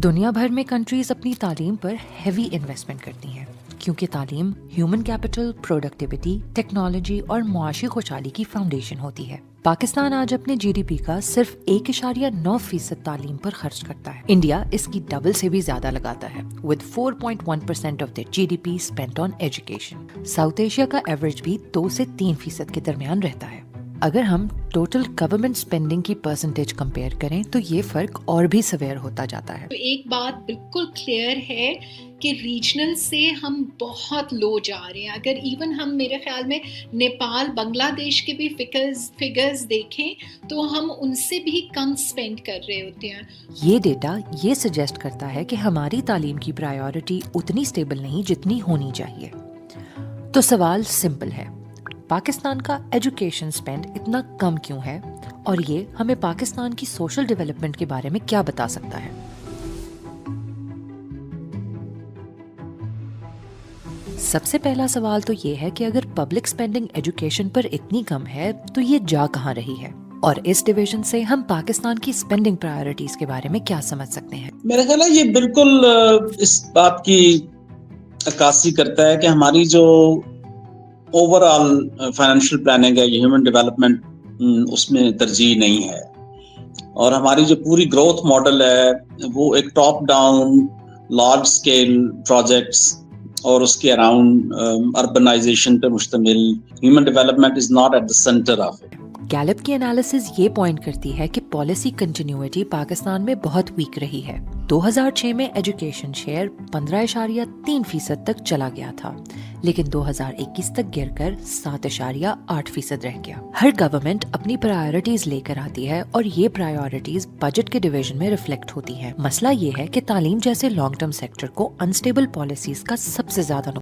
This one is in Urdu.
دنیا بھر میں کنٹریز اپنی تعلیم پر ہیوی انویسٹمنٹ کرتی ہیں کیونکہ تعلیم ہیومن کیپٹل، پروڈکٹیوٹی، ٹیکنالوجی اور معاشی خوشحالی کی فاؤنڈیشن ہوتی ہے۔ پاکستان آج اپنے جی ڈی پی کا صرف 1.9% تعلیم پر خرچ کرتا ہے۔ انڈیا اس کی ڈبل سے بھی زیادہ لگاتا ہے with 4.1% of their GDP spent on education۔ South Asia کا ایوریج بھی 2 سے 3% کے درمیان رہتا ہے۔ اگر ہم ٹوٹل گورنمنٹ اسپینڈنگ کی پرسنٹیج کمپیئر کریں تو یہ فرق اور بھی سویر ہوتا جاتا ہے۔ ایک بات بالکل کلیئر ہے کہ ریجنل سے ہم بہت لو جا رہے ہیں۔ اگر ایون ہم میرے خیال میں نیپال، بنگلہ دیش کے بھی فگرز دیکھیں تو ہم ان سے بھی کم اسپینڈ کر رہے ہوتے ہیں۔ یہ ڈیٹا یہ سجیسٹ کرتا ہے کہ ہماری تعلیم کی پرائیورٹی اتنی سٹیبل نہیں جتنی ہونی چاہیے۔ تو سوال سمپل ہے، پاکستان کا ایجوکیشن سپینڈ اتنا کم کیوں ہے، اور یہ ہمیں پاکستان کی سوشل ڈیولپمنٹ کے بارے میں کیا بتا سکتا ہے؟ سب سے پہلا سوال تو یہ ہے کہ اگر پبلک سپینڈنگ ایجوکیشن پر اتنی کم ہے تو یہ جا کہاں رہی ہے، اور اس ڈویژن سے ہم پاکستان کی سپینڈنگ پرائیورٹیز کے بارے میں کیا سمجھ سکتے ہیں؟ میرا خیال ہے یہ بالکل اس بات کی عکاسی کرتا ہے کہ ہماری جو اوور آل فائنینشیل پلاننگ ہے، یہ ہیومن ڈیولپمنٹ اس میں ترجیح نہیں ہے، اور ہماری جو پوری گروتھ ماڈل ہے وہ ایک top down large scale projects اور اس کے اراؤنڈ اربنائزیشن پہ مشتمل۔ Human development is not at the centre of it. Gallup کی انالیسز یہ پوائنٹ کرتی ہے کہ پالیسی کنٹینیوٹی پاکستان میں بہت ویک رہی ہے۔ 2006 میں ایجوکیشن شیئر 15.3% تک چلا گیا تھا، لیکن 2021 تک گر کر 7.8% رہ گیا۔ ہر گورنمنٹ اپنی پرائیورٹیز لے کر آتی ہے اور یہ پرائیورٹیز بجٹ کے ڈویژن میں ریفلیکٹ ہوتی ہیں۔ مسئلہ یہ ہے کہ تعلیم جیسے لانگ ٹرم سیکٹر کو انسٹیبل پالیسیز کا سب سے زیادہ